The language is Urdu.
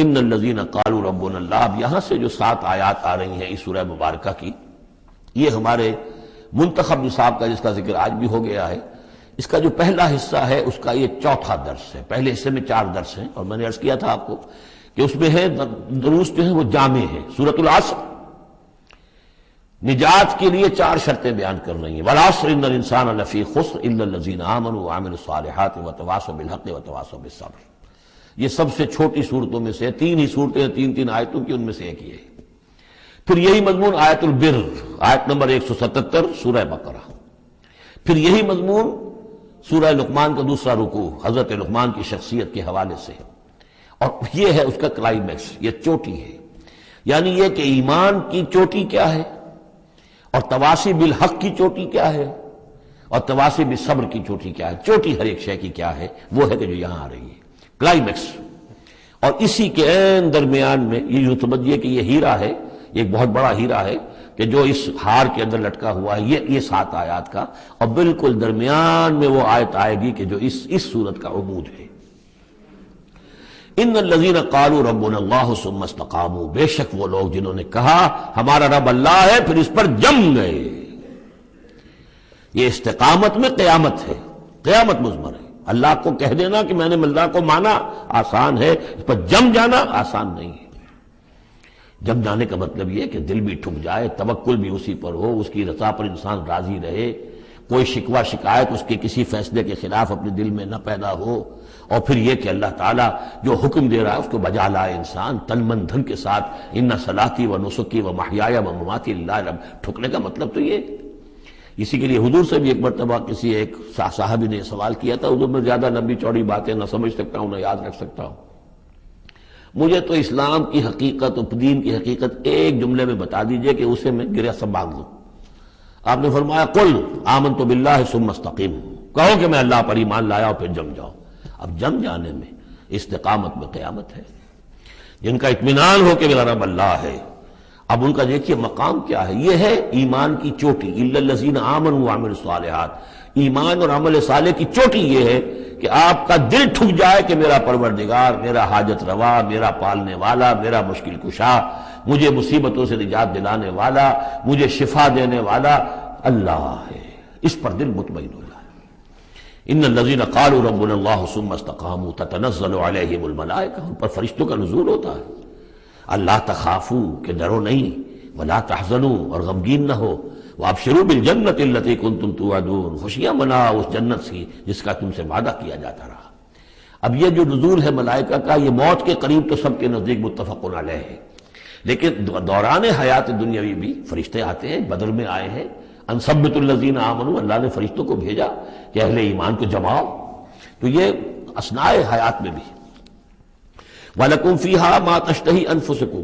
ان الذین قالوا ربنا اللہ. اب یہاں سے جو 7 آیات آ رہی ہیں اس سورہ مبارکہ کی، یہ ہمارے منتخب نصاب کا جس کا ذکر آج بھی ہو گیا ہے، اس کا جو پہلا حصہ ہے اس کا یہ چوتھا درس ہے. پہلے حصے میں 4 درس ہیں، اور میں نے عرض کیا تھا آپ کو کہ اس میں ہے دروس جو ہیں وہ جامع ہیں. سورۃ العصر نجات کے لیے 4 شرطیں بیان کر رہی ہیں. والعصر ان الانسان لفی خسر الا الذین آمنوا وعملوا الصالحات وتواصوا بالحق وتواصوا بالصبر. یہ سب سے چھوٹی صورتوں میں سے 3 ہی صورتیں، 3 آیتوں کی، ان میں سے ایک یہ ہے. پھر یہی مضمون آیت البر، آیت نمبر 177 سورہ بقرہ. پھر یہی مضمون سورہ لقمان کا دوسرا رکوع، حضرت لقمان کی شخصیت کے حوالے سے، اور یہ ہے اس کا کلائمیکس، یہ چوٹی ہے. یعنی یہ کہ ایمان کی چوٹی کیا ہے، اور تواصی بالحق کی چوٹی کیا ہے، اور تواصی بالصبر کی چوٹی کیا ہے. چوٹی ہر ایک شے کی کیا ہے، وہ ہے کہ جو یہاں آ رہی ہے، کلائمیکس. اور اسی کے عین درمیان میں یہ جو سمجھیے کہ یہ ہیرا ہے، ایک بہت بڑا ہیرا ہے کہ جو اس ہار کے اندر لٹکا ہوا ہے، یہ 7 آیات کا، اور بالکل درمیان میں وہ آیت آئے گی کہ جو اس صورت کا عمود ہے. ان الذین قالوا ربنا اللہ ثم استقاموا. بے شک وہ لوگ جنہوں نے کہا ہمارا رب اللہ ہے، پھر اس پر جم گئے. یہ استقامت میں قیامت ہے، قیامت مضمر ہے. اللہ کو کہہ دینا کہ میں نے اللہ کو مانا آسان ہے، اس پر جم جانا آسان نہیں ہے. جم جانے کا مطلب یہ کہ دل بھی ٹھک جائے، توکل بھی اسی پر ہو، اس کی رضا پر انسان راضی رہے، کوئی شکوہ شکایت اس کے کسی فیصلے کے خلاف اپنے دل میں نہ پیدا ہو. اور پھر یہ کہ اللہ تعالیٰ جو حکم دے رہا ہے اس کو بجا لائے انسان تن من دھن کے ساتھ. ان صلاتی و نسکی و محیای و مماتی للہ رب. ٹھکنے کا مطلب تو یہ. اسی کے لیے حضور سے بھی ایک مرتبہ کسی ایک صاحبی نے سوال کیا تھا، حضور میں زیادہ لمبی چوڑی باتیں نہ سمجھ سکتا ہوں، نہ یاد رکھ سکتا ہوں، مجھے تو اسلام کی حقیقت اور دین کی حقیقت ایک جملے میں بتا دیجئے کہ اسے میں گرہ سب باندھ لوں. آپ نے فرمایا قل آمنت باللہ ثم استقم. کہو کہ میں اللہ پر ایمان لایا اور پھر جم جاؤ. اب جم جانے میں استقامت میں قیامت ہے. جن کا اطمینان ہو کہ میرا رب اللہ ہے، اب ان کا دیکھیے مقام کیا ہے. یہ ہے ایمان کی چوٹی، الا الذین آمنوا وعملوا الصالحات. ایمان اور عمل صالح کی چوٹی یہ ہے کہ آپ کا دل ٹھک جائے کہ میرا پروردگار، میرا حاجت روا، میرا پالنے والا، میرا مشکل کشا، مجھے مصیبتوں سے نجات دلانے والا، مجھے شفا دینے والا اللہ ہے. اس پر دل مطمئن ہو جائے. ان الذین قالوا ربنا اللہ ثم استقاموا تتنزل علیہم الملائکہ. ان پر فرشتوں کا نزول ہوتا ہے. اللہ تخافوا کہ ڈرو نہیں، ولا تحزنوا اور غمگین نہ ہو، وابشروا بالجنۃ التی کنتم توعدون. خوشیاں مناؤ اس جنت سے جس کا تم سے وعدہ کیا جاتا رہا. اب یہ جو نزول ہے ملائکہ کا، یہ موت کے قریب تو سب کے نزدیک متفق علیہ ہے، لیکن دوران حیات دنیاوی بھی فرشتے آتے ہیں. بدر میں آئے ہیں. ان ثبت الذین آمنوا، اللہ نے فرشتوں کو بھیجا کہ اہل ایمان کو جماؤ. تو یہ اثناء حیات میں بھی. وَلَكُمْ فِيهَا مَا تَشْتَهِي أَنفُسُكُمْ